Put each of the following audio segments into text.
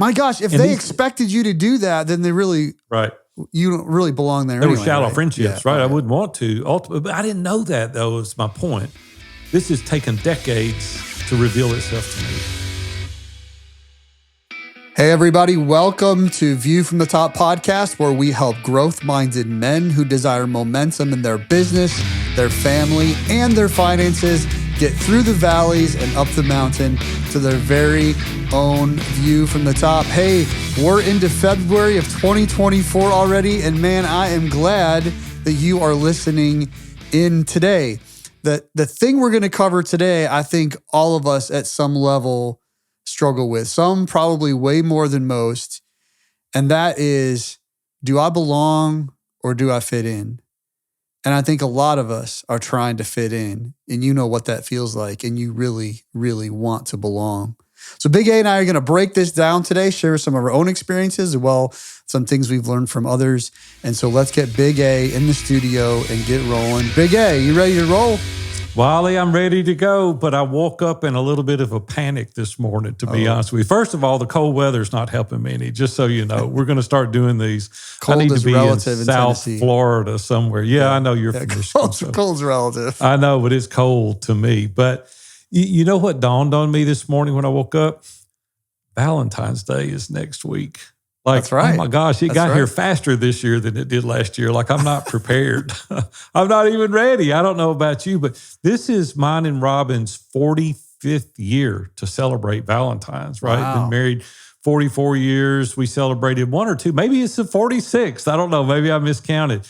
My gosh, if they expected you to do that, then they really, right. You don't really belong there. They anyway, were shallow right? friendships, right? I wouldn't want to. Ultimately, but I didn't know that, though, is my point. This has taken decades to reveal itself to me. Hey, everybody. Welcome to View from the Top podcast, where we help growth-minded men who desire momentum in their business, their family, and their finances get through the valleys and up the mountain to their very own view from the top. Hey, we're into February of 2024 already, and man, I am glad that you are listening in today. The thing we're going to cover today, I think all of us at some level struggle with, some probably way more than most, and that is, do I belong or do I fit in? And I think a lot of us are trying to fit in, and you know what that feels like, and you really, really want to belong. So Big A and I are going to break this down today, share some of our own experiences, as well some things we've learned from others. And so let's get Big A in the studio and get rolling. Big A, you ready to roll? Wally, I'm ready to go, but I woke up in a little bit of a panic this morning, to be honest with you. First of all, the cold weather's not helping me any, just so you know. We're going to start doing these. Cold I need is to be relative in in South Tennessee. Florida somewhere. Yeah, I know you're from Michigan. Cold's relative. I know, but it's cold to me. But you know what dawned on me this morning when I woke up? Valentine's Day is next week. Like, that's right. Oh my gosh, it got here faster this year than it did last year. Like, I'm not prepared. I'm not even ready. I don't know about you, but this is mine and Robin's 45th year to celebrate Valentine's, right? Wow. Been married 44 years. We celebrated one or two. Maybe it's the 46th. I don't know. Maybe I miscounted.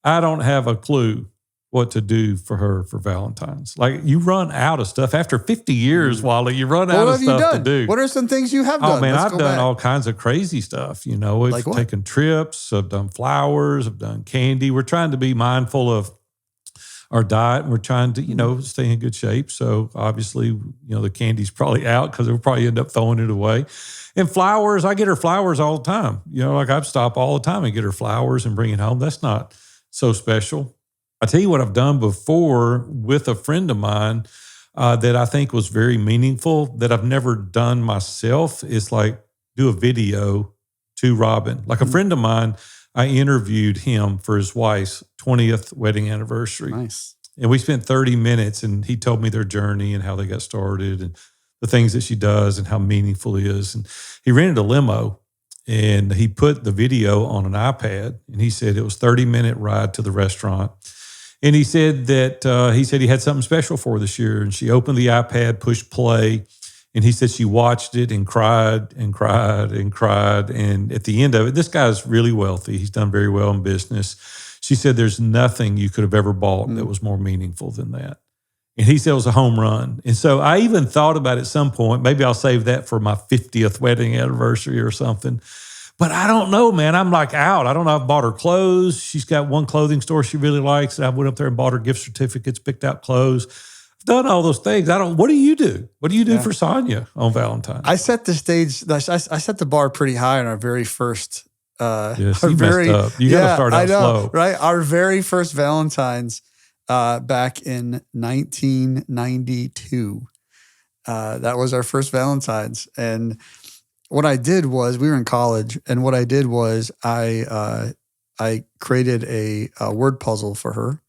I don't have a clue what to do for her for Valentine's. Like, you run out of stuff. After 50 years, Wally, you run out of stuff to do. What are some things you have done? Oh, man, I've done all kinds of crazy stuff. You know, we've taken trips. I've done flowers. I've done candy. We're trying to be mindful of our diet. And we're trying to, you know, stay in good shape. So obviously, you know, the candy's probably out because we'll probably end up throwing it away. And flowers, I get her flowers all the time. You know, like I'd stop all the time and get her flowers and bring it home. That's not so special. I tell you what I've done before with a friend of mine that I think was very meaningful that I've never done myself is like do a video to Robin. Like a friend of mine, I interviewed him for his wife's 20th wedding anniversary. Nice. And we spent 30 minutes and he told me their journey and how they got started and the things that she does and how meaningful it is. And he rented a limo and he put the video on an iPad and he said it was 30-minute ride to the restaurant. And he said that he had something special for her this year. And she opened the iPad, pushed play, and he said she watched it and cried and cried and cried. And at the end of it, this guy's really wealthy. He's done very well in business. She said there's nothing you could have ever bought that was more meaningful than that. And he said it was a home run. And so I even thought about at some point, maybe I'll save that for my 50th wedding anniversary or something. But I don't know, man. I'm like out. I don't know. I've bought her clothes. She's got one clothing store she really likes. And I went up there and bought her gift certificates, picked out clothes. I've done all those things. What do you do? What do you do for Sonia on Valentine's? I set the stage. I set the bar pretty high on our very first. Yes, you messed up. You got to start out slow. Right? Our very first Valentine's back in 1992. That was our first Valentine's. And what I did was, we were in college, and what I did was I created a word puzzle for her,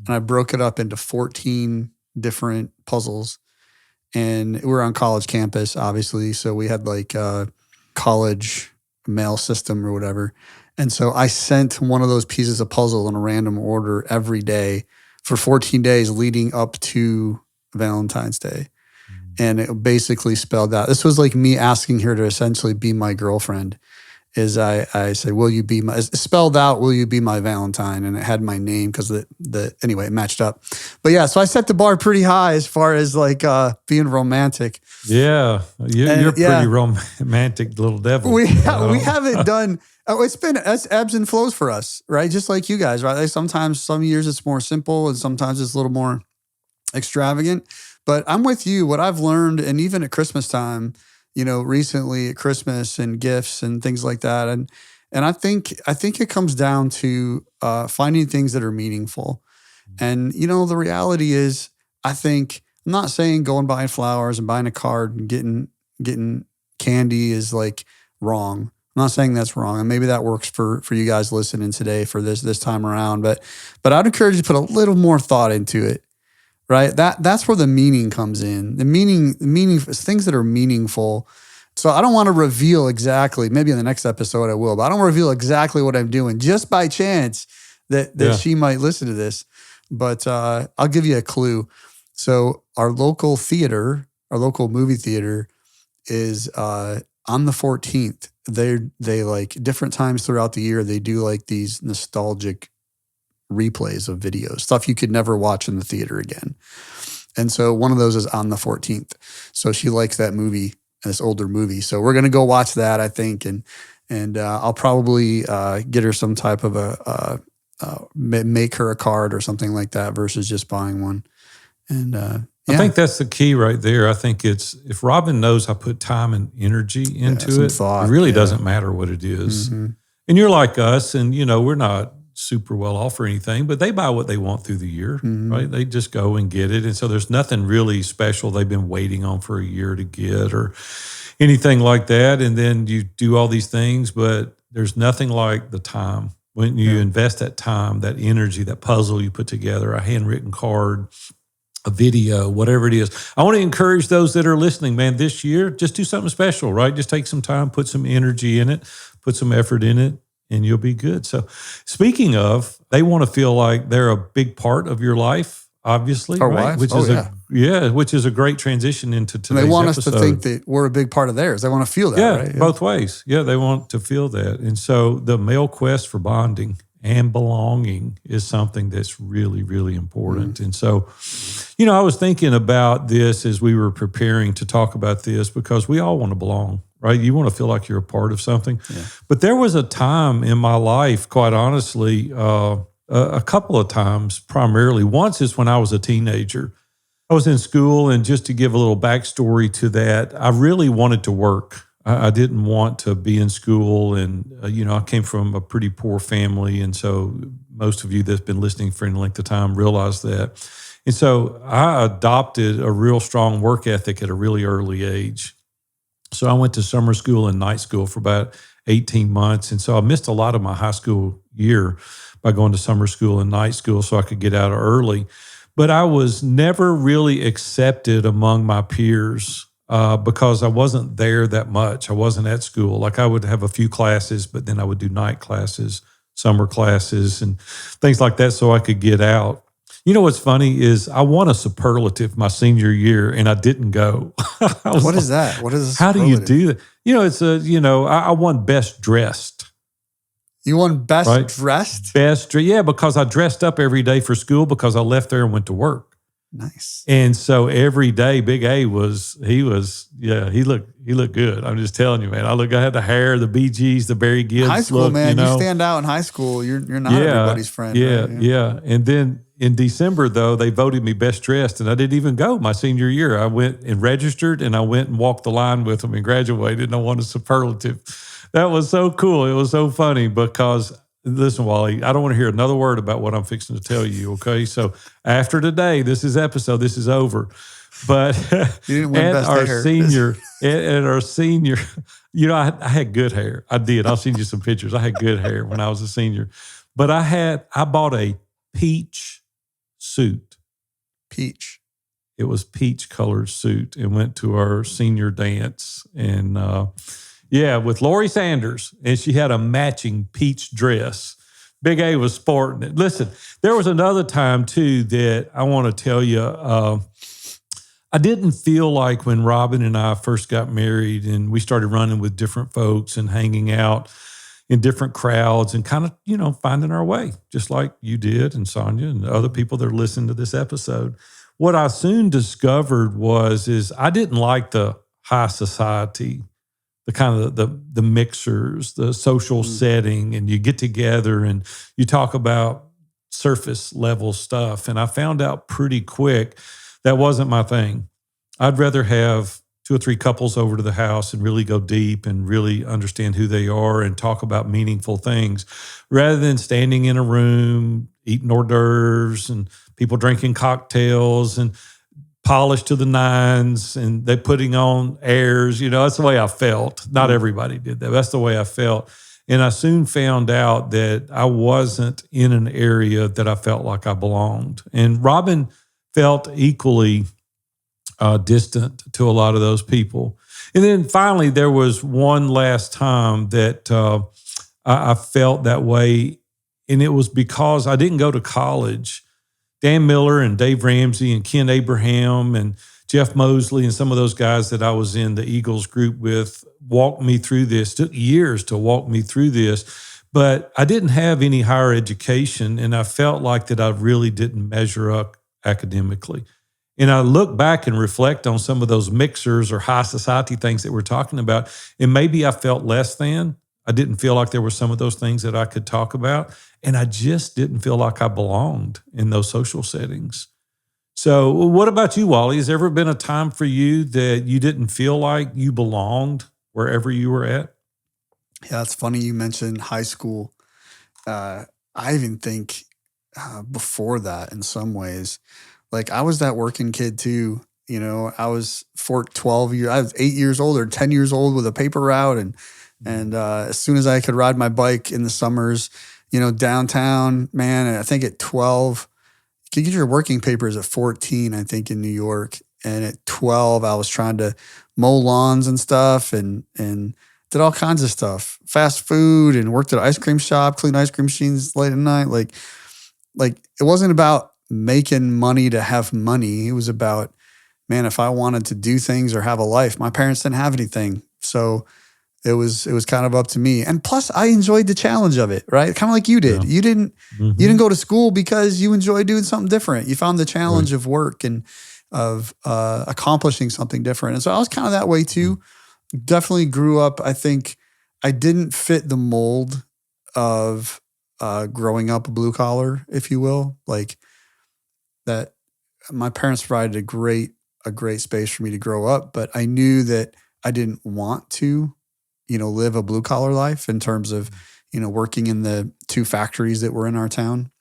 and I broke it up into 14 different puzzles. And we were on college campus, obviously, so we had like a college mail system or whatever. And so I sent one of those pieces of puzzle in a random order every day for 14 days leading up to Valentine's Day. And it basically spelled out, this was like me asking her to essentially be my girlfriend. Is I said, will you be my, spelled out, will you be my Valentine? And it had my name because anyway, it matched up. But yeah, so I set the bar pretty high as far as like being romantic. Yeah, you're a pretty romantic little devil. We haven't done, it's been ebbs and flows for us, right? Just like you guys, right? Like sometimes, some years it's more simple and sometimes it's a little more extravagant. But I'm with you. What I've learned, and even at Christmas time, you know, recently at Christmas and gifts and things like that, and I think it comes down to finding things that are meaningful. And you know, the reality is, I'm not saying going buying flowers and buying a card and getting candy is like wrong. I'm not saying that's wrong, and maybe that works for you guys listening today for this time around. But I'd encourage you to put a little more thought into it, right? That's where the meaning comes in. The meaning is things that are meaningful. So I don't want to reveal exactly. Maybe in the next episode I will, but I don't reveal exactly what I'm doing just by chance that she might listen to this. But I'll give you a clue. So our local movie theater is on the 14th. They like different times throughout the year, they do like these nostalgic replays of videos, stuff you could never watch in the theater again. And so one of those is on the 14th. So she likes that movie, this older movie. So we're going to go watch that, I think. And I'll probably get her some type of make her a card or something like that versus just buying one. And I think that's the key right there. I think it's, if Robin knows I put time and energy into it, thought, it really doesn't matter what it is. Mm-hmm. And you're like us, and we're not super well off or anything, but they buy what they want through the year, right? They just go and get it. And so there's nothing really special they've been waiting on for a year to get or anything like that. And then you do all these things, but there's nothing like the time. When you invest that time, that energy, that puzzle you put together, a handwritten card, a video, whatever it is. I want to encourage those that are listening, man, this year, just do something special, right? Just take some time, put some energy in it, put some effort in it, and you'll be good. So speaking of, they want to feel like they're a big part of your life, obviously, Our right? wives? Which is a great transition into today's episode. They want episode. us to think that we're a big part of theirs. They want to feel that, right? Both ways. Yeah, they want to feel that. And so the male quest for bonding and belonging is something that's really, really important. And so, I was thinking about this as we were preparing to talk about this, because we all want to belong, right? You want to feel like you're a part of something. Yeah. But there was a time in my life, quite honestly, a couple of times primarily. Once is when I was a teenager. I was in school, and just to give a little backstory to that, I really wanted to work. I didn't want to be in school, and I came from a pretty poor family, and so most of you that's been listening for any length of time realize that. And so I adopted a real strong work ethic at a really early age. So I went to summer school and night school for about 18 months, and so I missed a lot of my high school year by going to summer school and night school so I could get out early. But I was never really accepted among my peers because I wasn't there that much. I wasn't at school. Like, I would have a few classes, but then I would do night classes, summer classes, and things like that so I could get out. You know what's funny is I won a superlative my senior year, and I didn't go. What is that? What is how do you do that? It's I won best dressed. You won best dressed? Because I dressed up every day for school because I left there and went to work. Nice. And so every day, Big A he looked good. I'm just telling you, man. I had the hair, the BGs, the Barry Gibbs high school, look, man. You stand out in high school. You're not everybody's friend. Yeah. And then in December, though, they voted me best dressed, and I didn't even go my senior year. I went and registered, and I went and walked the line with them and graduated, and I won a superlative. That was so cool. It was so funny because, listen, Wally, I don't want to hear another word about what I'm fixing to tell you, okay? So after today, this is over. But you didn't win best hair. At our senior, I had good hair. I did. I'll send you some pictures. I had good hair when I was a senior. But I bought a peach suit. Peach. It was peach colored suit, and went to our senior dance. And with Lori Sanders, and she had a matching peach dress. Big A was sporting it. Listen, there was another time too that I want to tell you. I didn't feel like when Robin and I first got married and we started running with different folks and hanging out in different crowds and kind of, finding our way, just like you did and Sonia and other people that are listening to this episode. What I soon discovered is I didn't like the high society, the kind of the mixers, the social setting, and you get together and you talk about surface level stuff. And I found out pretty quick that wasn't my thing. I'd rather have 2 or 3 couples over to the house and really go deep and really understand who they are and talk about meaningful things, rather than standing in a room, eating hors d'oeuvres and people drinking cocktails. And polished to the nines and they're putting on airs. That's the way I felt. Not everybody did that. That's the way I felt. And I soon found out that I wasn't in an area that I felt like I belonged. And Robin felt equally distant to a lot of those people. And then finally, there was one last time that I felt that way. And it was because I didn't go to college. Dan Miller and Dave Ramsey and Ken Abraham and Jeff Mosley and some of those guys that I was in the Eagles group with walked me through this. It took years to walk me through this, but I didn't have any higher education, and I felt like that I really didn't measure up academically. And I look back and reflect on some of those mixers or high society things that we're talking about, and maybe I felt less than. I didn't feel like there were some of those things that I could talk about, and I just didn't feel like I belonged in those social settings. So what about you, Wally? Has there ever been a time for you that you didn't feel like you belonged wherever you were at? Yeah, it's funny you mentioned high school. I even think before that in some ways, like I was that working kid too. I was 12 years, I was 8 years old or 10 years old with a paper route. And as soon as I could ride my bike in the summers, downtown, man, I think at 12, you could get your working papers at 14, I think in New York. And at 12, I was trying to mow lawns and stuff and did all kinds of stuff, fast food, and worked at an ice cream shop, cleaned ice cream machines late at night. Like it wasn't about making money to have money. It was about, man, if I wanted to do things or have a life, my parents didn't have anything. So it was kind of up to me. And plus I enjoyed the challenge of it, right? Kind of like you did. Yeah. You didn't go to school because you enjoyed doing something different. You found the challenge of work and of accomplishing something different. And so I was kind of that way too. Definitely grew up. I think I didn't fit the mold of growing up a blue collar, if you will. Like that my parents provided a great space for me to grow up, but I knew that I didn't want to, live a blue collar life in terms of, working in the 2 factories that were in our town.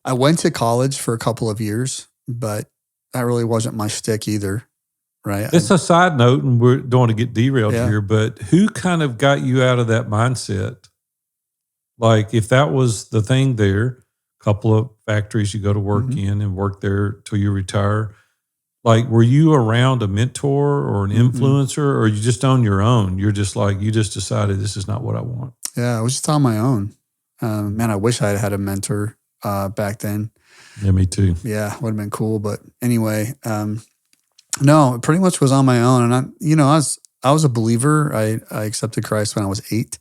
I went to college for a couple of years, but that really wasn't my shtick either. Right. It's a side note, and we don't want to get derailed here, but who kind of got you out of that mindset? Like if that was the thing there, a couple of factories you go to work in and work there till you retire. Like, were you around a mentor or an influencer, or are you just on your own? You're just like, you just decided this is not what I want. Yeah, I was just on my own. Man, I wish I had a mentor back then. Yeah, me too. Yeah, would have been cool. But anyway, no, it pretty much was on my own. And I was a believer. I accepted Christ when I was 8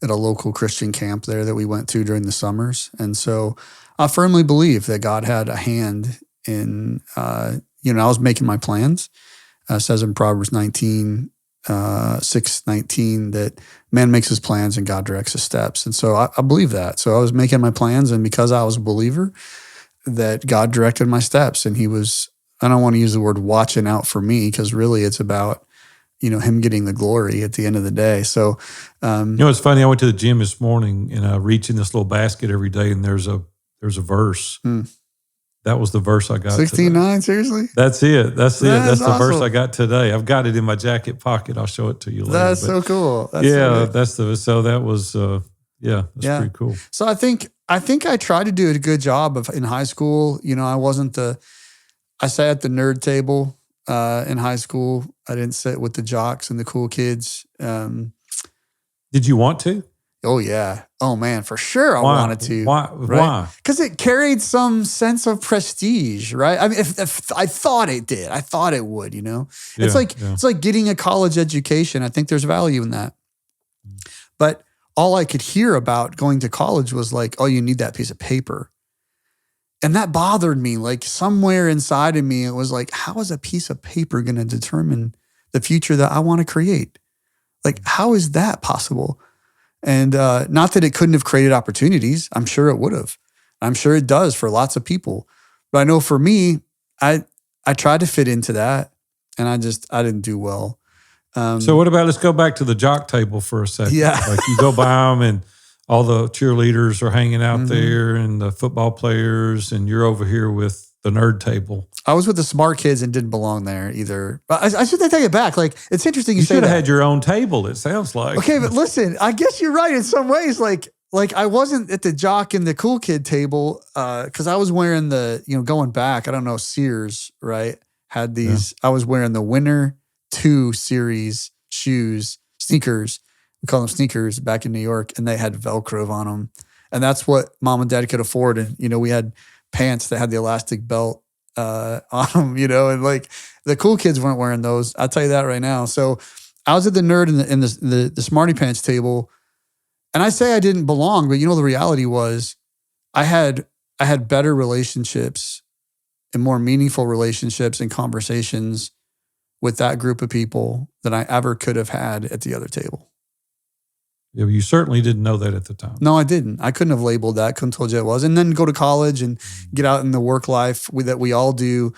at a local Christian camp there that we went to during the summers. And so I firmly believe that God had a hand in, I was making my plans. It says in Proverbs 6:19 that man makes his plans and God directs his steps. And so I believe that. So I was making my plans, and because I was a believer, that God directed my steps, and he was, I don't want to use the word watching out for me, because really it's about, him getting the glory at the end of the day. So, it's funny. I went to the gym this morning and I reach in this little basket every day, and there's a verse. That was the verse I got. 16:9, seriously? That's it. That's it. That's the verse awesome. I got today. I've got it in my jacket pocket. I'll show it to you later. That's so cool. That's so that was pretty cool. So I think I tried to do a good job in high school. I wasn't I sat at the nerd table in high school. I didn't sit with the jocks and the cool kids. Did you want to? Oh, yeah. Oh, man, for sure I wanted to. Why? Right? Why? Because it carried some sense of prestige, right? I mean, if I thought it did. I thought it would, It's like getting a college education. I think there's value in that. But all I could hear about going to college was like, oh, you need that piece of paper. And that bothered me. Like somewhere inside of me, it was like, how is a piece of paper going to determine the future that I want to create? Like, how is that possible? And not that it couldn't have created opportunities. I'm sure it would have. I'm sure it does for lots of people. But I know for me, I tried to fit into that, and I didn't do well. So what about, let's go back to the jock table for a second. Yeah. Like you go by them and all the cheerleaders are hanging out there and the football players, and you're over here with the nerd table. I was with the smart kids and didn't belong there either. But I should take it back. Like, it's interesting you say should have that. had your own table, it sounds like. Okay, but listen, I guess you're right in some ways. Like I wasn't at the jock and the cool kid table because I was wearing going back, I don't know, Sears, right? Had these, I was wearing the Winter 2 series shoes, sneakers. We call them sneakers back in New York, and they had Velcro on them. And that's what mom and dad could afford. And, we had pants that had the elastic belt on them, and like the cool kids weren't wearing those. I'll tell you that right now. So I was at the nerd in the smarty pants table, and I say I didn't belong, but the reality was I had better relationships and more meaningful relationships and conversations with that group of people than I ever could have had at the other table. Yeah, you certainly didn't know that at the time. No, I didn't. I couldn't have labeled that, couldn't told you it was. And then go to college and get out in the work life that we all do.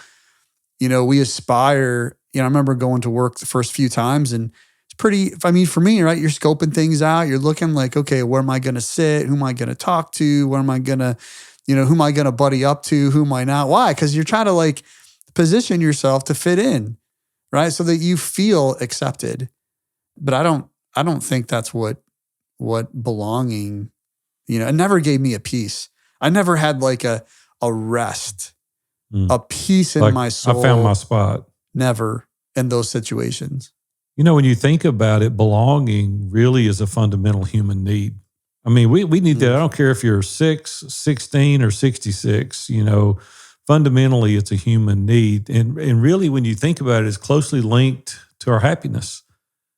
We aspire. I remember going to work the first few times, and it's pretty, for me, right? You're scoping things out. You're looking like, okay, where am I going to sit? Who am I going to talk to? Where am I going to, who am I going to buddy up to? Who am I not? Why? Because you're trying to like position yourself to fit in, right? So that you feel accepted. But I don't think that's what belonging, it never gave me a peace. I never had like a rest, a peace in my soul. I found my spot. Never in those situations. When you think about it, belonging really is a fundamental human need. I mean, we need that. I don't care if you're 6, 16, or 66, fundamentally it's a human need. And really, when you think about it, it's closely linked to our happiness.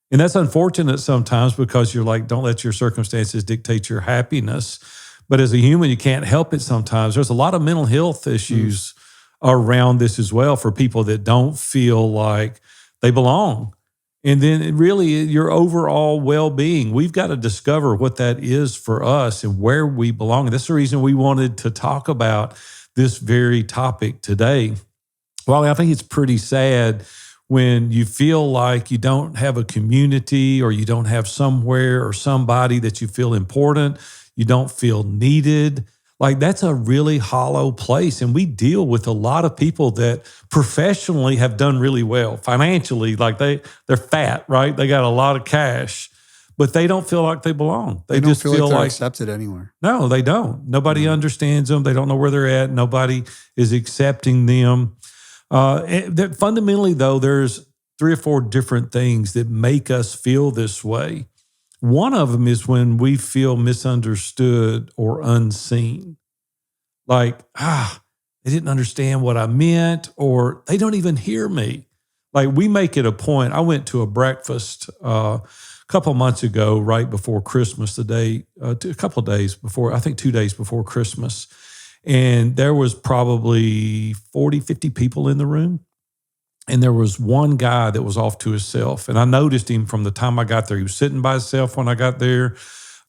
And that's unfortunate sometimes because you're like, don't let your circumstances dictate your happiness. But as a human, you can't help it sometimes. There's a lot of mental health issues around this as well for people that don't feel like they belong. And then really your overall well-being, we've got to discover what that is for us and where we belong. And that's the reason we wanted to talk about this very topic today. Wally, I think it's pretty sad when you feel like you don't have a community or you don't have somewhere or somebody that you feel important, you don't feel needed. Like that's a really hollow place. And we deal with a lot of people that professionally have done really well financially. Like they're fat, right? They got a lot of cash, but they don't feel like they belong. They don't just feel like they're accepted anywhere. No, they don't. Nobody understands them. They don't know where they're at. Nobody is accepting them. That fundamentally, though, there's 3 or 4 different things that make us feel this way. One of them is when we feel misunderstood or unseen. Like, they didn't understand what I meant, or they don't even hear me. Like we make it a point. I went to a breakfast a couple of months ago, right before Christmas, a couple of days before, I think 2 days before Christmas. And there was probably 40, 50 people in the room. And there was one guy that was off to himself. And I noticed him from the time I got there. He was sitting by himself when I got there.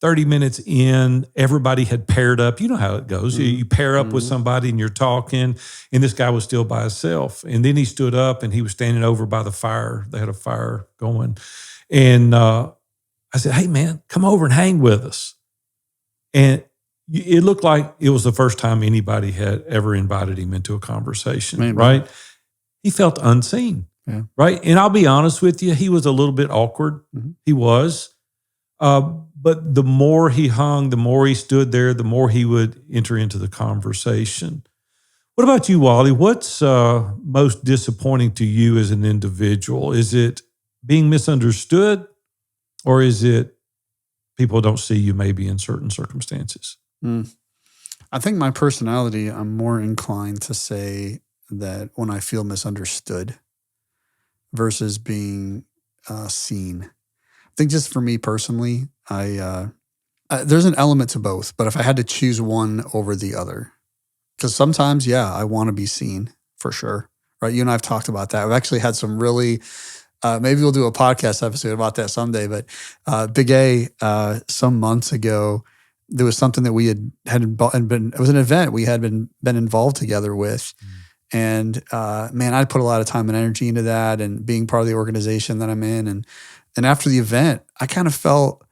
30 minutes in, everybody had paired up. You know how it goes. You pair up with somebody and you're talking. And this guy was still by himself. And then he stood up and he was standing over by the fire. They had a fire going. And I said, hey, man, come over and hang with us. And it looked like it was the first time anybody had ever invited him into a conversation, right? He felt unseen, right? And I'll be honest with you, he was a little bit awkward. He was. But the more he hung, the more he stood there, the more he would enter into the conversation. What about you, Wally? What's most disappointing to you as an individual? Is it being misunderstood, or is it people don't see you maybe in certain circumstances? I think my personality, I'm more inclined to say that when I feel misunderstood versus being seen. I think just for me personally, there's an element to both, but if I had to choose one over the other, because sometimes, I want to be seen for sure, right? You and I have talked about that. I've actually had some really, maybe we'll do a podcast episode about that someday, but Big A, some months ago, there was something that we had been, it was an event we had been involved together with. And man, I put a lot of time and energy into that and being part of the organization that I'm in. And after the event, I kind of felt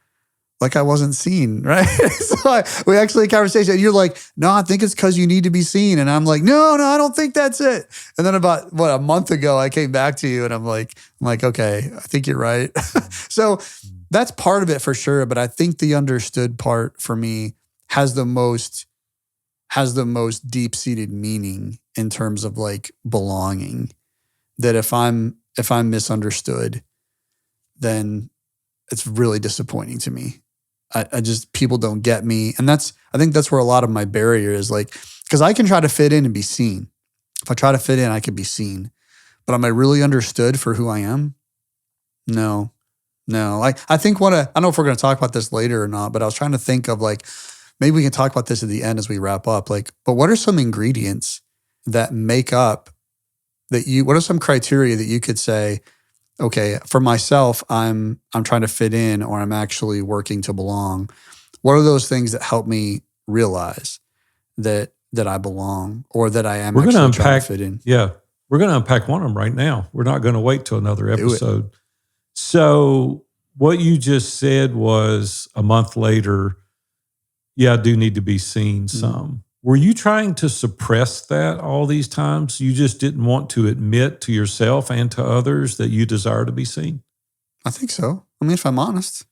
like I wasn't seen, right? So we actually had a conversation and you're like, no, I think it's because you need to be seen. And I'm like, no, I don't think that's it. And then about a month ago, I came back to you and I'm like, okay, I think you're right. So that's part of it for sure. But I think the understood part for me has the most deep-seated meaning in terms of like belonging. That if I'm misunderstood, then it's really disappointing to me. I just, people don't get me. And I think that's where a lot of my barrier is, like, because I can try to fit in and be seen. If I try to fit in, I can be seen. But am I really understood for who I am? No. I think I don't know if we're going to talk about this later or not, but I was trying to think of like, maybe we can talk about this at the end as we wrap up. Like, but what are some ingredients that make up what are some criteria that you could say, okay, for myself, I'm trying to fit in, or I'm actually working to belong. What are those things that help me realize that I belong, or that I am trying to fit in? Yeah, we're going to unpack one of them right now. We're not going to wait till another episode. So what you just said was a month later, yeah, I do need to be seen some. Were you trying to suppress that all these times? You just didn't want to admit to yourself and to others that you desire to be seen? I think so. I mean, if I'm honest.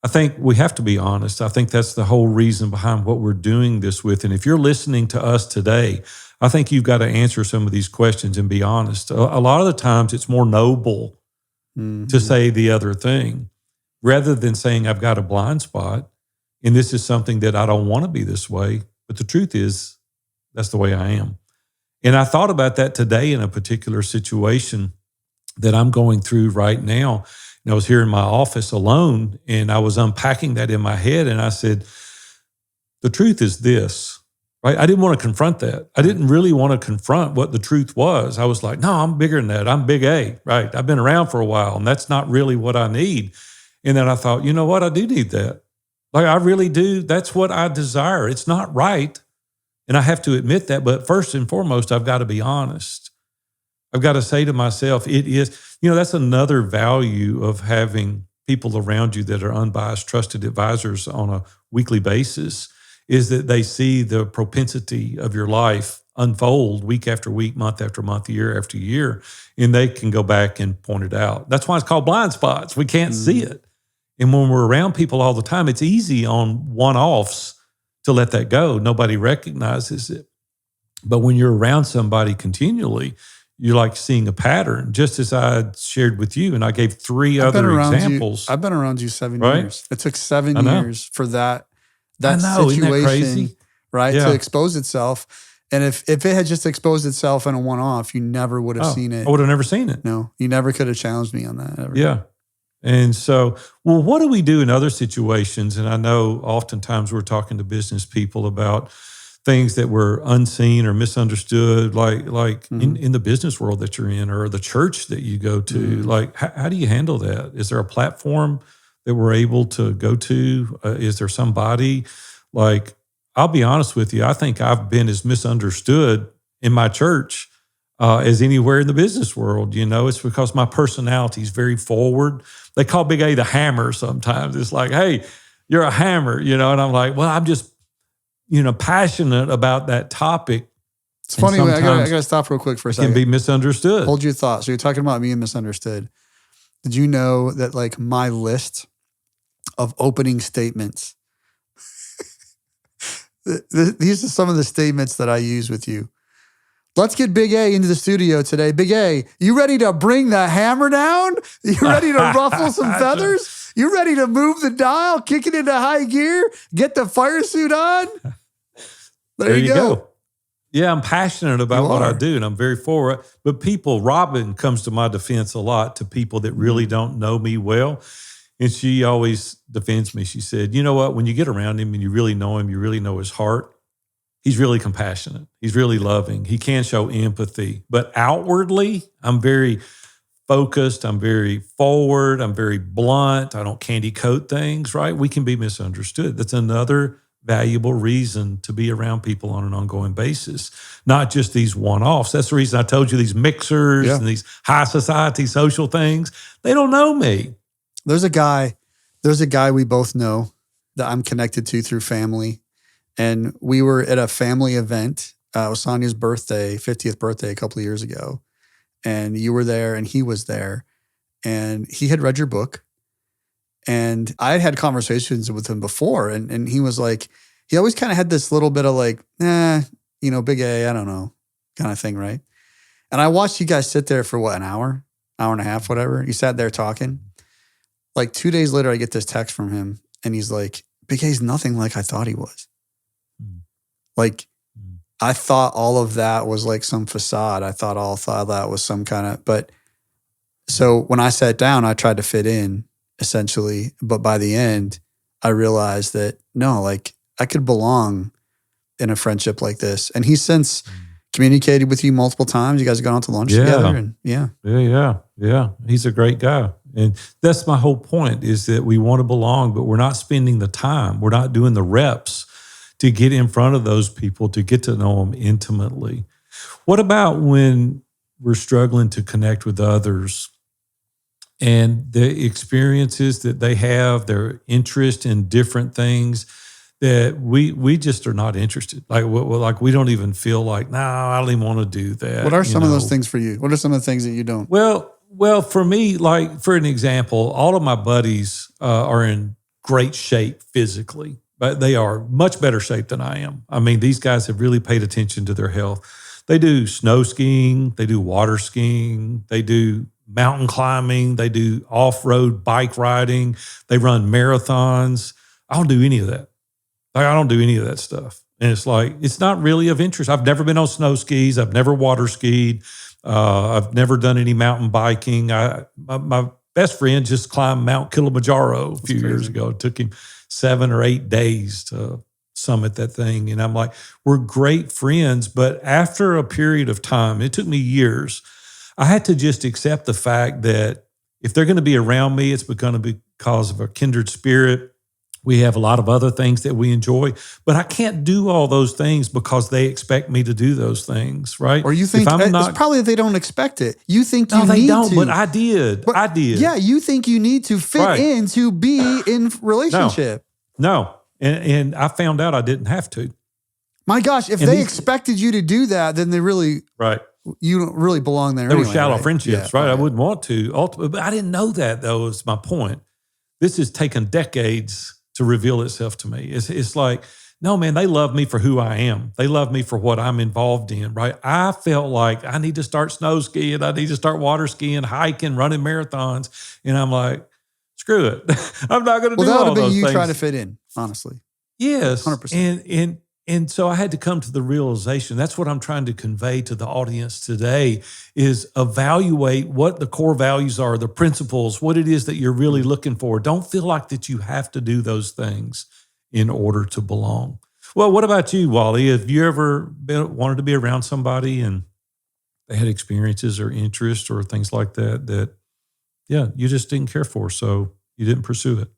I think we have to be honest. I think that's the whole reason behind what we're doing this with. And if you're listening to us today, I think you've got to answer some of these questions and be honest. A lot of the times it's more noble to say the other thing rather than saying I've got a blind spot and this is something that I don't want to be this way. But the truth is, that's the way I am. And I thought about that today in a particular situation that I'm going through right now. And I was here in my office alone, and I was unpacking that in my head. And I said, the truth is this, right? I didn't want to confront that. I didn't really want to confront what the truth was. I was like, no, I'm bigger than that. I'm big A, right? I've been around for a while, and that's not really what I need. And then I thought, you know what? I do need that. Like, I really do. That's what I desire. It's not right. And I have to admit that. But first and foremost, I've got to be honest. I've got to say to myself, it is, that's another value of having people around you that are unbiased, trusted advisors on a weekly basis, is that they see the propensity of your life unfold week after week, month after month, year after year, and they can go back and point it out. That's why it's called blind spots. We can't see it. And when we're around people all the time, it's easy on one-offs to let that go. Nobody recognizes it. But when you're around somebody continually, you're like seeing a pattern, just as I shared with you. And I gave three other examples. I've been around you 7 years. It took 7 years for that situation, isn't that crazy? Right, to expose itself. And if it had just exposed itself in a one-off, you never would have seen it. I would have never seen it. No, you never could have challenged me on that ever. Yeah. And so, well, what do we do in other situations? And I know oftentimes we're talking to business people about things that were unseen or misunderstood, like in the business world that you're in or the church that you go to. Like, how do you handle that? Is there a platform that we're able to go to? Is there somebody? Like, I'll be honest with you, I think I've been as misunderstood in my church as anywhere in the business world. It's because my personality is very forward. They call Big A the hammer sometimes. It's like, hey, you're a hammer, and I'm like, well, I'm just, passionate about that topic. It's funny. I gotta stop real quick for a second. It can be misunderstood. Hold your thought. So you're talking about being misunderstood. Did you know that like my list of opening statements, these are some of the statements that I use with you. Let's get Big A into the studio today. Big A, you ready to bring the hammer down? You ready to ruffle some feathers? You ready to move the dial, kick it into high gear, get the fire suit on? There you go. Yeah, I'm passionate about what I do, and I'm very forward. But Robin comes to my defense a lot to people that really don't know me well. And she always defends me. She said, you know what? When you get around him and you really know him, you really know his heart, he's really compassionate. He's really loving. He can show empathy. But outwardly, I'm very focused. I'm very forward. I'm very blunt. I don't candy coat things, right? We can be misunderstood. That's another valuable reason to be around people on an ongoing basis, not just these one-offs. That's the reason I told you these mixers and these high society social things. They don't know me. There's a guy we both know that I'm connected to through family. And we were at a family event. It was Sonia's birthday, 50th birthday a couple of years ago. And you were there and he was there. And he had read your book. And I had conversations with him before. And he was like, he always kind of had this little bit of like, big A, I don't know, kind of thing, right? And I watched you guys sit there for what, an hour and a half, whatever. You sat there talking. Like 2 days later, I get this text from him and he's like, Big A's nothing like I thought he was. Like, I thought all of that was like some facade. I thought that was some kind of, but so when I sat down, I tried to fit in essentially. But by the end, I realized that no, like I could belong in a friendship like this. And he's since communicated with you multiple times. You guys have gone out to lunch together. And Yeah. He's a great guy. And that's my whole point is that we want to belong, but we're not spending the time. We're not doing the reps to get in front of those people, to get to know them intimately. What about when we're struggling to connect with others and the experiences that they have, their interest in different things that we just are not interested. Like we don't even feel like, I don't even want to do that. What are some of those things for you? What are some of the things that you don't? Well, for me, like for an example, all of my buddies are in great shape physically, but they are much better shape than I am. I mean, these guys have really paid attention to their health. They do snow skiing, they do water skiing, they do mountain climbing, they do off-road bike riding, they run marathons. I don't do any of that. Like, I don't do any of that stuff. And it's like, it's not really of interest. I've never been on snow skis. I've never water skied. I've never done any mountain biking. My best friend just climbed Mount Kilimanjaro a few years ago. It took him 7 or 8 days to summit that thing. And I'm like, we're great friends. But after a period of time, it took me years, I had to just accept the fact that if they're going to be around me, it's going to be because of a kindred spirit. We have a lot of other things that we enjoy, but I can't do all those things because they expect me to do those things, right? Or you think it's probably they don't expect it. You think you need to. No, they don't, but I did. I did. Yeah, you think you need to fit in to be in relationship. No. And I found out I didn't have to. My gosh, if they expected you to do that, then they really, you don't really belong there. They were shallow friendships, right? I wouldn't want to. Ultimately, but I didn't know that, though, is my point. This has taken decades to reveal itself to me. It's like, no, man, they love me for who I am. They love me for what I'm involved in, right? I felt like I need to start snow skiing. I need to start water skiing, hiking, running marathons. And I'm like, screw it. I'm not going to do all those things. Well, that would have been you trying to fit in, honestly. Yes. 100%. And so I had to come to the realization, that's what I'm trying to convey to the audience today, is evaluate what the core values are, the principles, what it is that you're really looking for. Don't feel like that you have to do those things in order to belong. Well, what about you, Wally? Have you ever wanted to be around somebody and they had experiences or interests or things like that, you just didn't care for, so you didn't pursue it?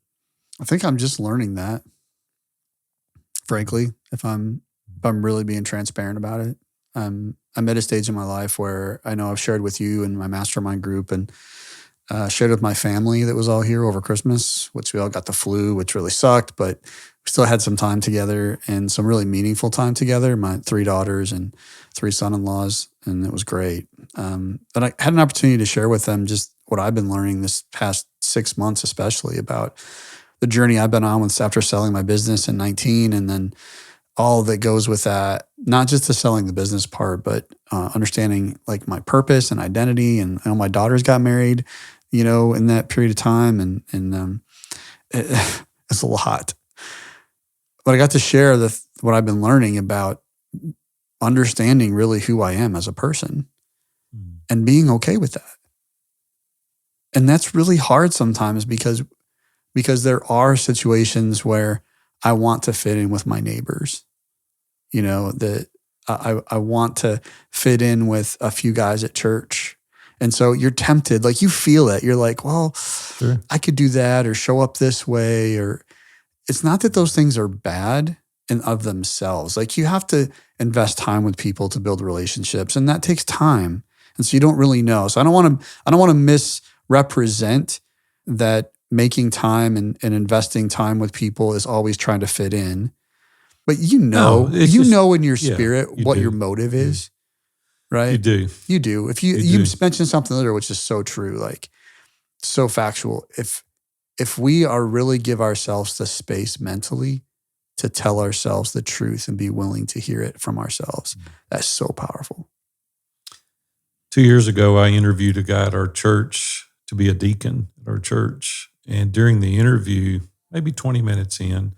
I think I'm just learning that. Frankly, if I'm really being transparent about it, I'm at a stage in my life where I know I've shared with you and my mastermind group and shared with my family that was all here over Christmas, which we all got the flu, which really sucked, but we still had some time together and some really meaningful time together, my 3 daughters and 3 son-in-laws, and it was great. But I had an opportunity to share with them just what I've been learning this past 6 months, especially about the journey I've been on with after selling my business in 19, and then all that goes with that, not just the selling the business part, but understanding like my purpose and identity. And I know my daughters got married, in that period of time, and it's a lot. But I got to share what I've been learning about understanding really who I am as a person and being okay with that. And that's really hard sometimes because there are situations where I want to fit in with my neighbors, that I want to fit in with a few guys at church. And so you're tempted, like you feel it. You're like, well, sure, I could do that or show up this way. Or it's not that those things are bad in of themselves. Like you have to invest time with people to build relationships, and that takes time. And so you don't really know. So I don't want to misrepresent that making time and investing time with people is always trying to fit in. But No, it's you just, know in your yeah, spirit you what do. your motive is, right? You do. You do. If you You do. mentioned something earlier, which is so true, like so factual. If we are really give ourselves the space mentally to tell ourselves the truth and be willing to hear it from ourselves, that's so powerful. 2 years ago, I interviewed a guy at our church to be a deacon at our church. And during the interview, maybe 20 minutes in,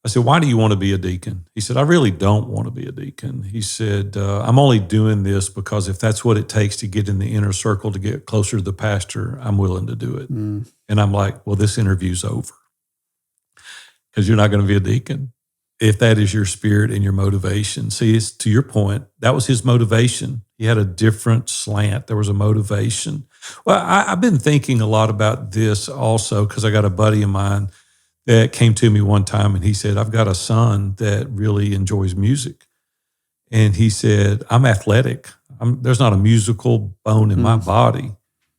I said, "Why do you want to be a deacon?" He said, "I really don't want to be a deacon." He said, "I'm only doing this because if that's what it takes to get in the inner circle to get closer to the pastor, I'm willing to do it." And I'm like, "Well, this interview's over because you're not going to be a deacon if that is your spirit and your motivation." See, it's to your point, that was his motivation. He had a different slant. There was a motivation. Well, I've been thinking a lot about this also because I got a buddy of mine that came to me one time and he said, "I've got a son that really enjoys music." And he said, "I'm athletic. There's not a musical bone in my body."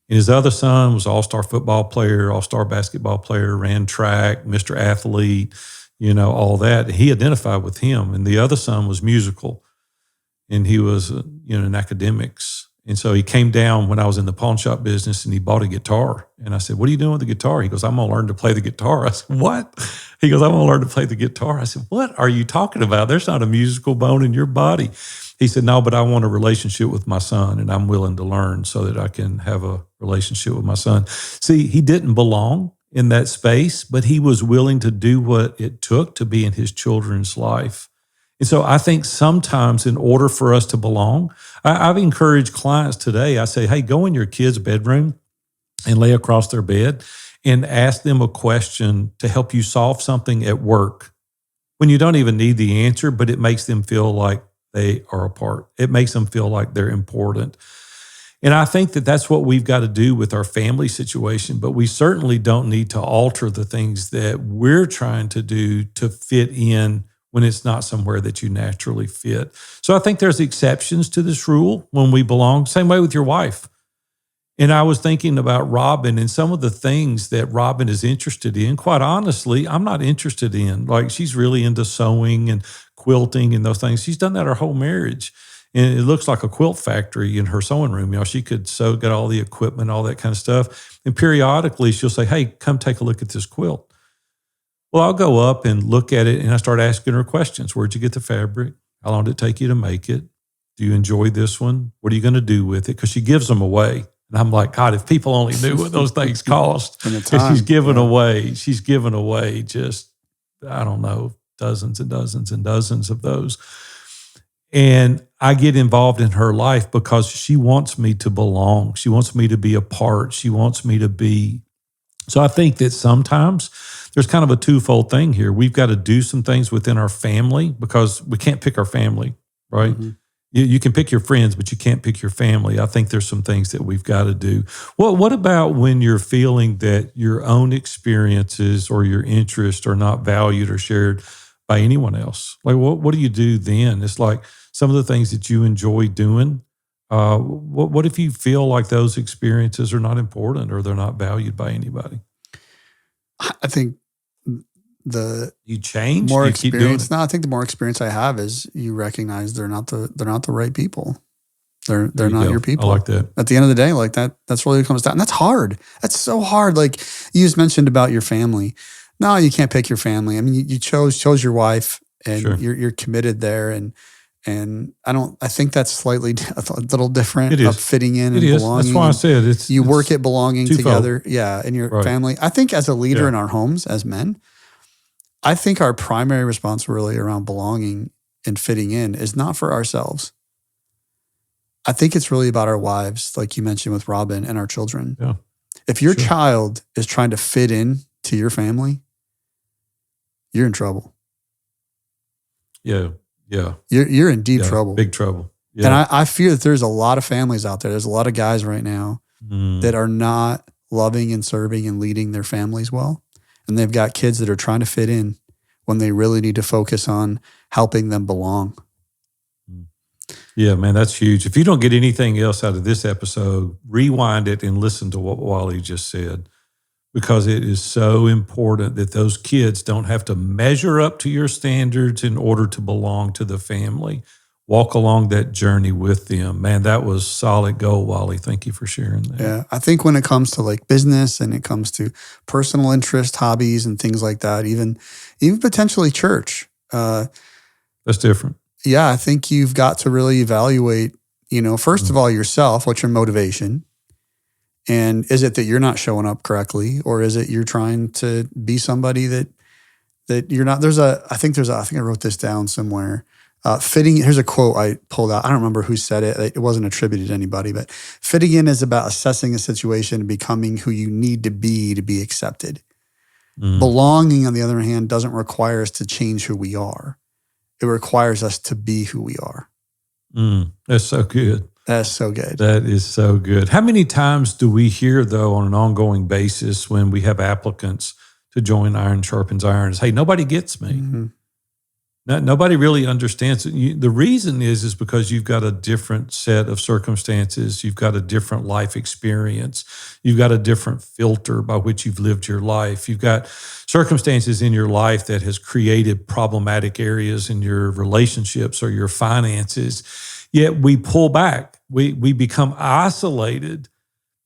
And his other son was an all-star football player, all-star basketball player, ran track, Mr. Athlete, all that. He identified with him. And the other son was musical and he was, in academics. And so he came down when I was in the pawn shop business and he bought a guitar. And I said, "What are you doing with the guitar?" He goes, "I'm going to learn to play the guitar." I said, "What?" He goes, "I'm going to learn to play the guitar." I said, "What are you talking about? There's not a musical bone in your body." He said, "No, but I want a relationship with my son and I'm willing to learn so that I can have a relationship with my son." See, he didn't belong in that space, but he was willing to do what it took to be in his children's life. And so I think sometimes in order for us to belong, I've encouraged clients today, I say, "Hey, go in your kid's bedroom and lay across their bed and ask them a question to help you solve something at work when you don't even need the answer, but it makes them feel like they are a part. It makes them feel like they're important." And I think that that's what we've got to do with our family situation, but we certainly don't need to alter the things that we're trying to do to fit in when it's not somewhere that you naturally fit. So I think there's exceptions to this rule when we belong. Same way with your wife. And I was thinking about Robin and some of the things that Robin is interested in. Quite honestly, I'm not interested in. Like, she's really into sewing and quilting and those things. She's done that her whole marriage. And it looks like a quilt factory in her sewing room. She could sew, get all the equipment, all that kind of stuff. And periodically she'll say, "Hey, come take a look at this quilt." Well, I'll go up and look at it and I start asking her questions. "Where'd you get the fabric? How long did it take you to make it? Do you enjoy this one? What are you going to do with it?" Because she gives them away. And I'm like, God, if people only knew what those things cost. And the time, she's given away just, I don't know, dozens and dozens and dozens of those. And I get involved in her life because she wants me to belong. She wants me to be a part. She wants me to be. So I think that sometimes there's kind of a twofold thing here. We've got to do some things within our family because we can't pick our family, right? Mm-hmm. You can pick your friends, but you can't pick your family. I think there's some things that we've got to do. What about when you're feeling that your own experiences or your interests are not valued or shared by anyone else? Like, what do you do then? It's like some of the things that you enjoy doing. What if you feel like those experiences are not important or they're not valued by anybody? I think you change more you experience. No, I think the more experience I have is you recognize they're not the right people. They're not your people. I like that. At the end of the day, like that's really what it comes down. And that's hard. That's so hard. Like you just mentioned about your family. No, you can't pick your family. I mean, you chose your wife and sure. you're committed there and I think that's slightly a little different of fitting in and belonging. That's why I said it's work at belonging twofold. together. Yeah. In your family. I think as a leader in our homes as men, I think our primary responsibility around belonging and fitting in is not for ourselves. I think it's really about our wives, like you mentioned with Robin, and our children. Yeah. If your child is trying to fit in to your family, you're in trouble. Yeah. Yeah. You're in deep trouble. Big trouble. Yeah. And I fear that there's a lot of families out there. There's a lot of guys right now that are not loving and serving and leading their families well. And they've got kids that are trying to fit in when they really need to focus on helping them belong. Yeah, man, that's huge. If you don't get anything else out of this episode, rewind it and listen to what Wally just said. because it is so important that those kids don't have to measure up to your standards in order to belong to the family. Walk along that journey with them. Man, that was solid gold, Wally. Thank you for sharing that. Yeah. I think when it comes to like business and it comes to personal interest, hobbies and things like that, even potentially church. That's different. Yeah. I think you've got to really evaluate, first of all, yourself, what's your motivation? And is it that you're not showing up correctly, or is it you're trying to be somebody that you're not? I think I wrote this down somewhere. Here's a quote I pulled out. I don't remember who said it. It wasn't attributed to anybody, but fitting in is about assessing a situation and becoming who you need to be accepted. Belonging, on the other hand, doesn't require us to change who we are. It requires us to be who we are. That's so good. That's so good. That is so good. How many times do we hear, though, on an ongoing basis when we have applicants to join Iron Sharpens Iron is, hey, nobody gets me. Mm-hmm. Nobody really understands it. The reason is because you've got a different set of circumstances. You've got a different life experience. You've got a different filter by which you've lived your life. You've got circumstances in your life that has created problematic areas in your relationships or your finances. Yet we pull back. We become isolated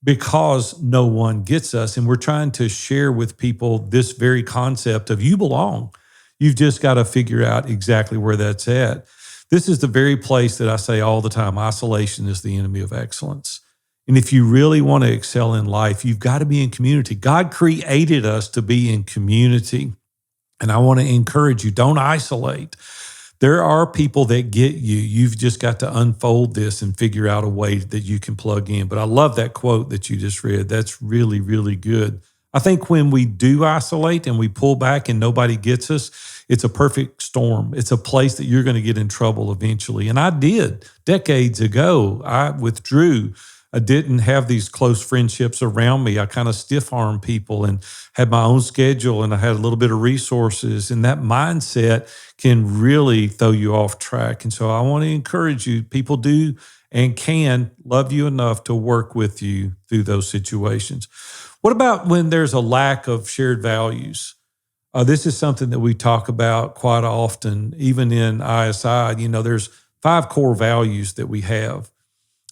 because no one gets us. And we're trying to share with people this very concept of you belong. You've just got to figure out exactly where that's at. This is the very place that I say all the time, isolation is the enemy of excellence. And if you really want to excel in life, you've got to be in community. God created us to be in community. And I want to encourage you, don't isolate. There are people that get you. You've just got to unfold this and figure out a way that you can plug in. But I love that quote that you just read. That's really, really good. I think when we do isolate and we pull back and nobody gets us, it's a perfect storm. It's a place that you're going to get in trouble eventually. And I did decades ago. I withdrew. I didn't have these close friendships around me. I kind of stiff-armed people and had my own schedule, and I had a little bit of resources. And that mindset can really throw you off track. And so I want to encourage you, people do and can love you enough to work with you through those situations. What about when there's a lack of shared values? This is something that we talk about quite often, even in ISI. There's 5 core values that we have.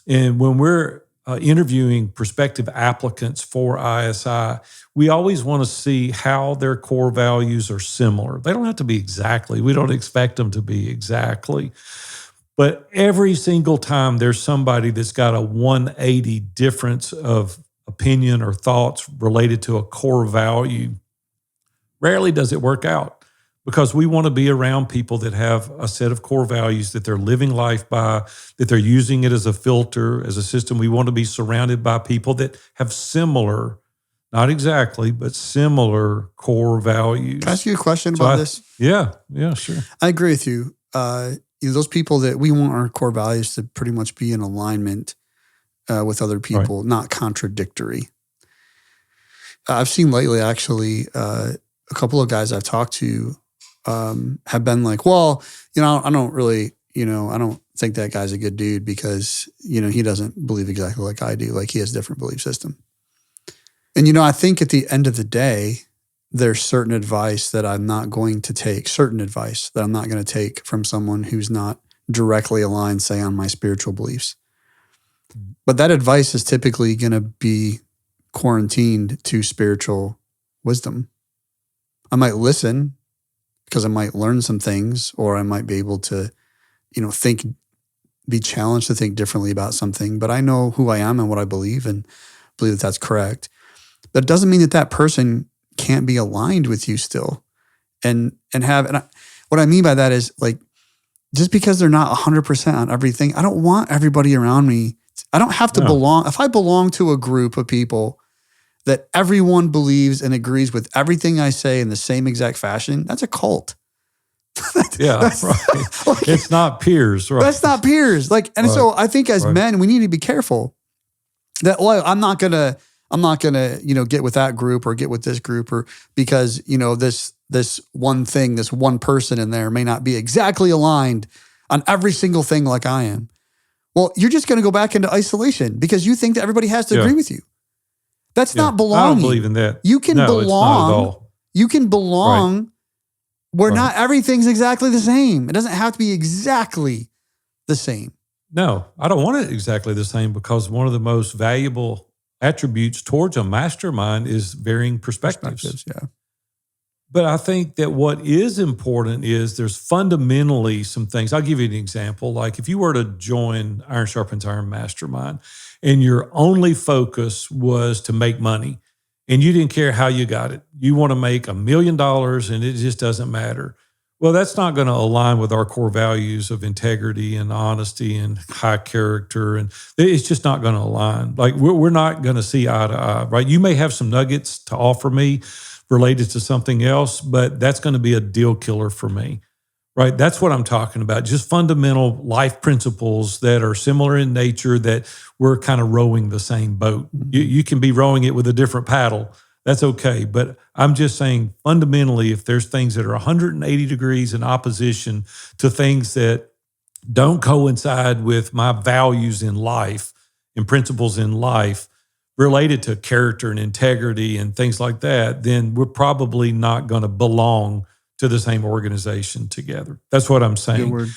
And when we're interviewing prospective applicants for ISI, we always want to see how their core values are similar. They don't have to be exactly. We don't expect them to be exactly. But every single time there's somebody that's got a 180 difference of opinion or thoughts related to a core value, rarely does it work out, because we want to be around people that have a set of core values that they're living life by, that they're using it as a filter, as a system. We want to be surrounded by people that have similar, not exactly, but similar core values. Can I ask you a question about this? Yeah, sure. I agree with you. Those people that we want our core values to pretty much be in alignment with other people, right, not contradictory. I've seen lately, actually, a couple of guys I've talked to have been like, well, I don't really, I don't think that guy's a good dude because, he doesn't believe exactly like I do. Like, he has a different belief system. And, I think at the end of the day, there's certain advice that I'm not going to take from someone who's not directly aligned, say, on my spiritual beliefs. But that advice is typically going to be quarantined to spiritual wisdom. I might listen because I might learn some things, or I might be able to, be challenged to think differently about something. But I know who I am and what I believe, and believe that that's correct. That doesn't mean that person can't be aligned with you still, what I mean by that is, like, just because they're not 100% on everything, I don't want everybody around me. I don't have to belong. If I belong to a group of people that everyone believes and agrees with everything I say in the same exact fashion, that's a cult. Right. Like, it's not peers, right? That's not peers. Like, and so I think as men, we need to be careful that, well, I'm not gonna, get with that group or get with this group, or because, this one thing, this one person in there may not be exactly aligned on every single thing like I am. Well, you're just going to go back into isolation because you think that everybody has to agree with you. That's not I belonging. don't believe in that. You can no, belong. It's not at all. You can belong Right. where not everything's exactly the same. It doesn't have to be exactly the same. No, I don't want it exactly the same, because one of the most valuable attributes towards a mastermind is varying perspectives. Yeah. But I think that what is important is there's fundamentally some things. I'll give you an example. Like if you were to join Iron Sharpens Iron Mastermind and your only focus was to make money and you didn't care how you got it, you want to make $1 million and it just doesn't matter. Well, that's not going to align with our core values of integrity and honesty and high character. And it's just not going to align. Like we're not going to see eye to eye, right? You may have some nuggets to offer me related to something else, but that's going to be a deal killer for me, right? That's what I'm talking about. Just fundamental life principles that are similar in nature, that we're kind of rowing the same boat. You can be rowing it with a different paddle. That's okay. But I'm just saying fundamentally, if there's things that are 180 degrees in opposition to things that don't coincide with my values in life and principles in life related to character and integrity and things like that, then we're probably not going to belong to the same organization together. That's what I'm saying. Good word.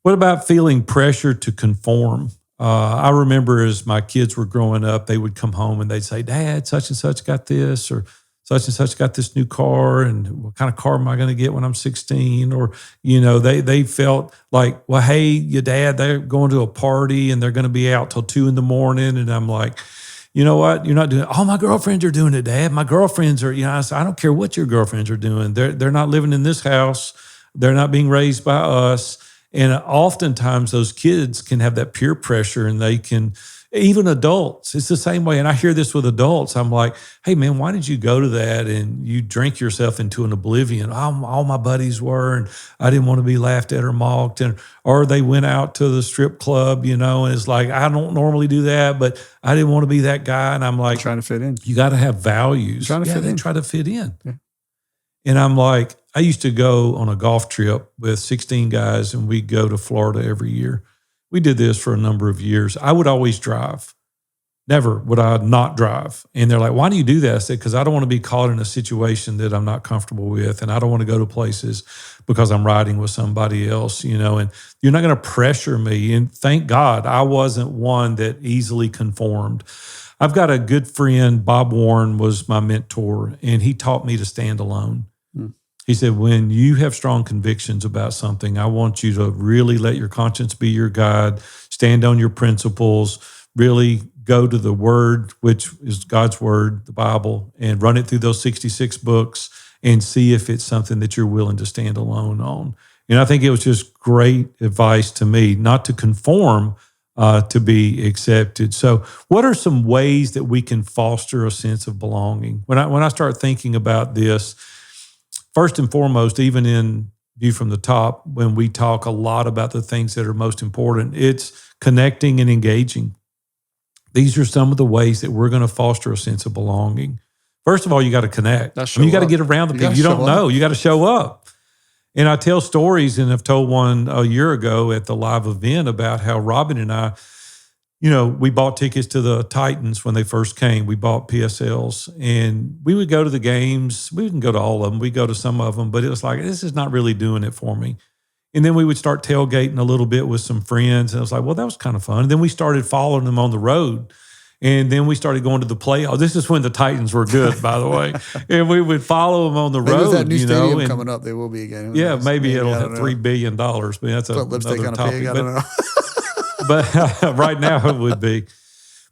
What about feeling pressure to conform? I remember as my kids were growing up, they would come home and they'd say, Dad, such and such got this, or such and such got this new car, and what kind of car am I going to get when I'm 16? Or, they felt like, well, hey, your dad, they're going to a party and they're going to be out till 2 a.m. And I'm like, you know what? You're not doing it. Oh, my girlfriends are doing it, Dad. My girlfriends are, I said, I don't care what your girlfriends are doing. They're not living in this house. They're not being raised by us. And oftentimes those kids can have that peer pressure, and they can, even adults, it's the same way. And I hear this with adults. I'm like, hey man, why did you go to that and you drink yourself into an oblivion? All my buddies were, and I didn't want to be laughed at or mocked. Or they went out to the strip club, and it's like, I don't normally do that, but I didn't want to be that guy. And I'm like, trying to fit in. You got to have values. Trying to fit in. Try to fit in. Yeah. And I'm like, I used to go on a golf trip with 16 guys, and we'd go to Florida every year. We did this for a number of years. I would always drive. Never would I not drive. And they're like, why do you do that? I said, because I don't want to be caught in a situation that I'm not comfortable with. And I don't want to go to places because I'm riding with somebody else, and you're not going to pressure me. And thank God I wasn't one that easily conformed. I've got a good friend, Bob Warren was my mentor, and he taught me to stand alone. He said, when you have strong convictions about something, I want you to really let your conscience be your guide, stand on your principles, really go to the Word, which is God's Word, the Bible, and run it through those 66 books and see if it's something that you're willing to stand alone on. And I think it was just great advice to me, not to conform, to be accepted. So what are some ways that we can foster a sense of belonging? When I start thinking about this, first and foremost, even in View from the Top, when we talk a lot about the things that are most important, it's connecting and engaging. These are some of the ways that we're going to foster a sense of belonging. First of all, you got to connect. You got to get around the people you don't know. You got to show up. And I tell stories, and I've told one a year ago at the live event about how Robin and I, we bought tickets to the Titans when they first came. We bought PSLs, and we would go to the games. We didn't go to all of them. We'd go to some of them, but it was like, this is not really doing it for me. And then we would start tailgating a little bit with some friends. And I was like, well, that was kind of fun. And then we started following them on the road. And then we started going to the playoffs. This is when the Titans were good, by the way. And we would follow them on the road. With that new stadium coming up, they will be again. Yeah, maybe it'll have $3 billion. But that's another topic. I don't know. But right now it would be.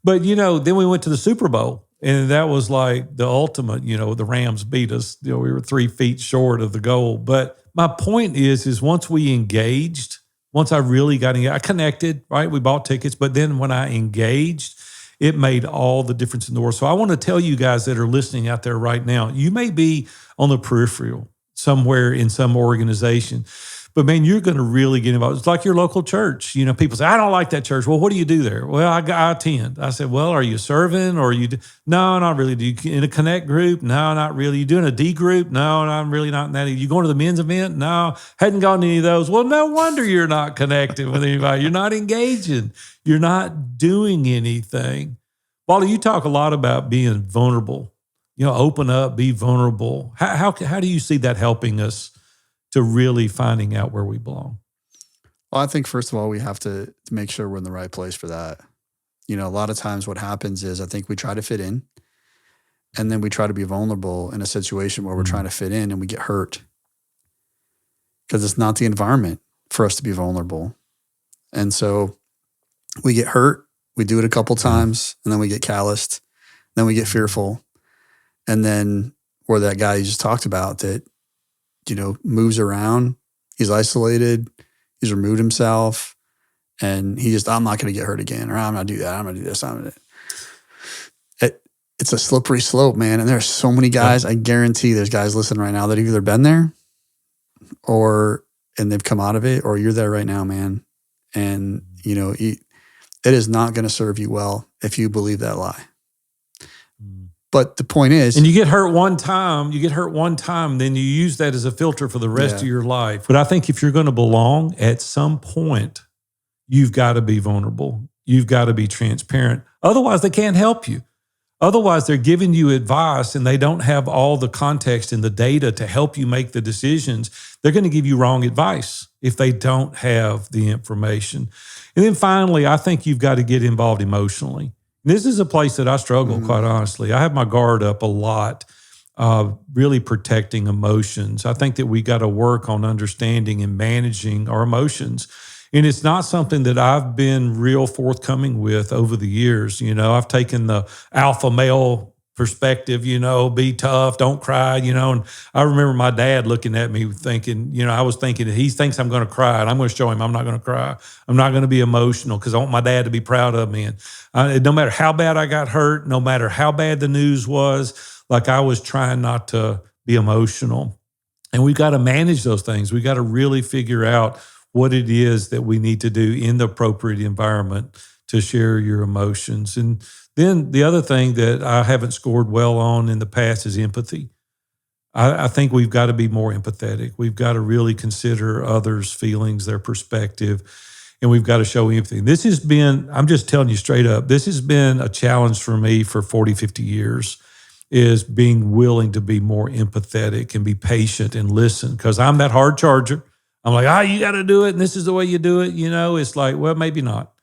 But, then we went to the Super Bowl. And that was like the ultimate, the Rams beat us. We were 3 feet short of the goal. But my point is once we engaged, once I really got engaged, I connected, right? We bought tickets. But then when I engaged, it made all the difference in the world. So I want to tell you guys that are listening out there right now, you may be on the peripheral somewhere in some organization, but man, you're going to really get involved. It's like your local church. People say, I don't like that church. Well, what do you do there? Well, I attend. I said, well, are you serving or No, not really. Do you in a connect group? No, not really. You doing a D group? No, I'm really not in that. You going to the men's event? No, hadn't gone to any of those. Well, no wonder you're not connected with anybody. You're not engaging. You're not doing anything. Wally, you talk a lot about being vulnerable. Open up, be vulnerable. How do you see that helping us to really finding out where we belong? Well, I think first of all, we have to make sure we're in the right place for that. A lot of times what happens is I think we try to fit in, and then we try to be vulnerable in a situation where we're trying to fit in and we get hurt because it's not the environment for us to be vulnerable. And so we get hurt, we do it a couple times, and then we get calloused, then we get fearful. And then where that guy you just talked about that, moves around, he's isolated, he's removed himself, and he just, I'm not going to get hurt again, or I'm not do that, I'm going to do this, it's a slippery slope, man. And there's so many guys, I guarantee there's guys listening right now that have either been there and they've come out of it, or you're there right now, man. And, it is not going to serve you well if you believe that lie. But the point is, and you get hurt one time, then you use that as a filter for the rest of your life. But I think if you're going to belong, at some point, you've got to be vulnerable. You've got to be transparent. Otherwise, they can't help you. Otherwise, they're giving you advice and they don't have all the context and the data to help you make the decisions. They're going to give you wrong advice if they don't have the information. And then finally, I think you've got to get involved emotionally. This is a place that I struggle, quite honestly. I have my guard up a lot, really protecting emotions. I think that we got to work on understanding and managing our emotions. And it's not something that I've been real forthcoming with over the years. I've taken the alpha male perspective, be tough, don't cry, and I remember my dad looking at me thinking, I was thinking he thinks I'm going to cry, and I'm going to show him I'm not going to cry. I'm not going to be emotional because I want my dad to be proud of me. And no matter how bad I got hurt, no matter how bad the news was, like I was trying not to be emotional. And we've got to manage those things. We got to really figure out what it is that we need to do in the appropriate environment to share your emotions. And then the other thing that I haven't scored well on in the past is empathy. I think we've got to be more empathetic. We've got to really consider others' feelings, their perspective, and we've got to show empathy. This has been, I'm just telling you straight up, this has been a challenge for me for 40, 50 years, is being willing to be more empathetic and be patient and listen, because I'm that hard charger. I'm like, you got to do it, and this is the way you do it. It's like, well, maybe not.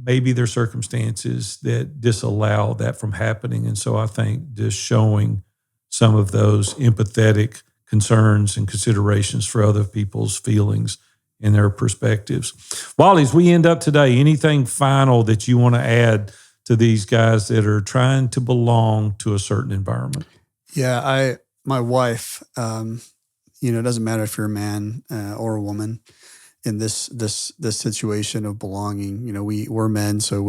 Maybe there's circumstances that disallow that from happening. And so I think just showing some of those empathetic concerns and considerations for other people's feelings and their perspectives. Wally, as we end up today, anything final that you want to add to these guys that are trying to belong to a certain environment? Yeah, my wife, it doesn't matter if you're a man or a woman in this situation of belonging. We're men, so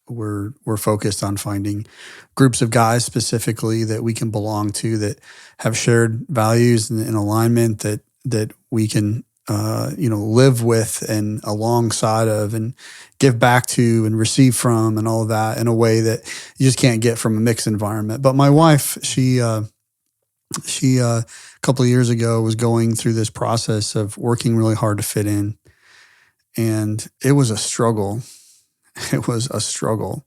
we're focused on finding groups of guys specifically that we can belong to, that have shared values and alignment that we can live with and alongside of and give back to and receive from and all of that in a way that you just can't get from a mixed environment. But my wife, she a couple of years ago was going through this process of working really hard to fit in. And it was a struggle. It was a struggle.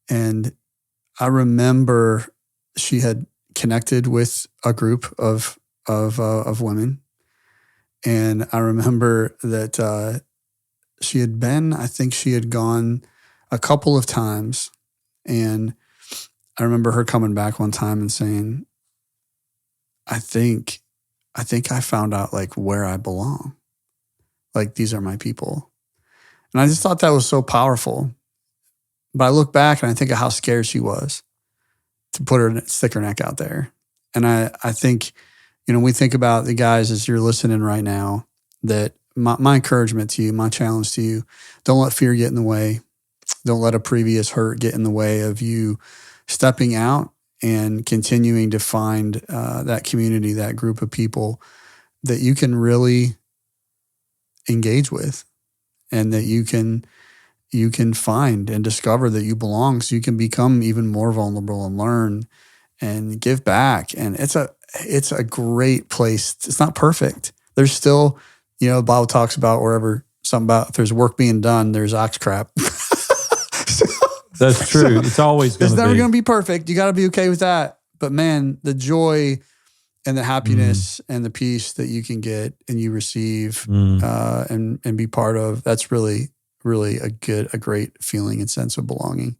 And I remember she had connected with a group of women. And I remember that she had gone a couple of times. And I remember her coming back one time and saying, I think I found out like where I belong. Like, these are my people. And I just thought that was so powerful. But I look back and I think of how scared she was to stick her neck out there. And I think, when we think about the guys as you're listening right now, that my encouragement to you, my challenge to you, don't let fear get in the way. Don't let a previous hurt get in the way of you stepping out and continuing to find that community, that group of people that you can really engage with, and that you can find and discover that you belong, so you can become even more vulnerable and learn and give back. And it's a great place. It's not perfect. There's still, the Bible talks about if there's work being done, there's ox crap. That's true. It's always going to be. It's never going to be perfect. You got to be okay with that. But man, the joy and the happiness and the peace that you can get and you receive and be part of, that's really, really a great feeling and sense of belonging.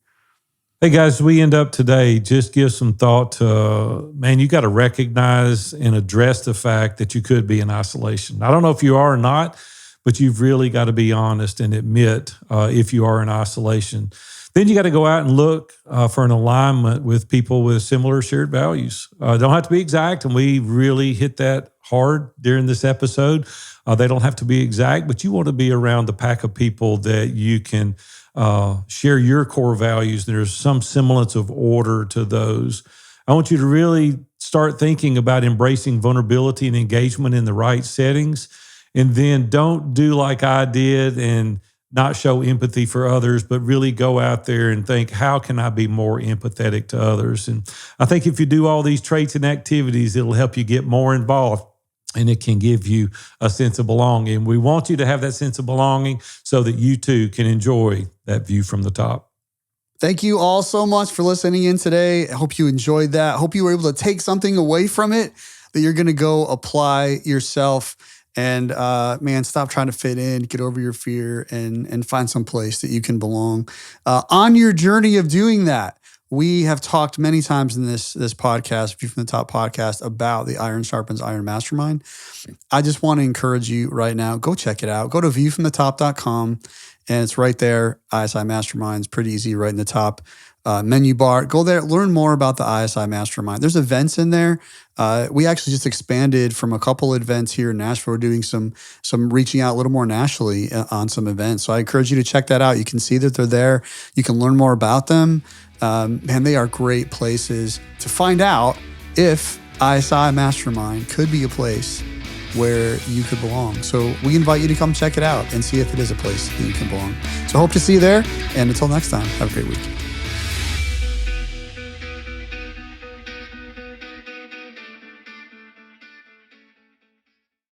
Hey guys, we end up today, just give some thought to, man, you got to recognize and address the fact that you could be in isolation. I don't know if you are or not, but you've really got to be honest and admit if you are in isolation. Then you got to go out and look for an alignment with people with similar shared values. Don't have to be exact, and we really hit that hard during this episode. They don't have to be exact, but you want to be around the pack of people that you can share your core values. There's some semblance of order to those. I want you to really start thinking about embracing vulnerability and engagement in the right settings. And then don't do like I did and not show empathy for others, but really go out there and think, how can I be more empathetic to others? And I think if you do all these traits and activities, it'll help you get more involved. And it can give you a sense of belonging. We want you to have that sense of belonging so that you too can enjoy that view from the top. Thank you all so much for listening in today. I hope you enjoyed that. I hope you were able to take something away from it that you're going to go apply yourself. And man, stop trying to fit in, get over your fear, and find some place that you can belong. On your journey of doing that, we have talked many times in this podcast, View from the Top podcast, about the Iron Sharpens Iron Mastermind. I just want to encourage you right now, go check it out. Go to viewfromthetop.com, and it's right there. ISI Mastermind's pretty easy, right in the top menu bar. Go there, learn more about the ISI Mastermind. There's events in there. We actually just expanded from a couple events here in Nashville. We're doing some reaching out a little more nationally on some events. So I encourage you to check that out. You can see that they're there. You can learn more about them. And they are great places to find out if ISI Mastermind could be a place where you could belong. So we invite you to come check it out and see if it is a place that you can belong. So hope to see you there. And until next time, have a great week.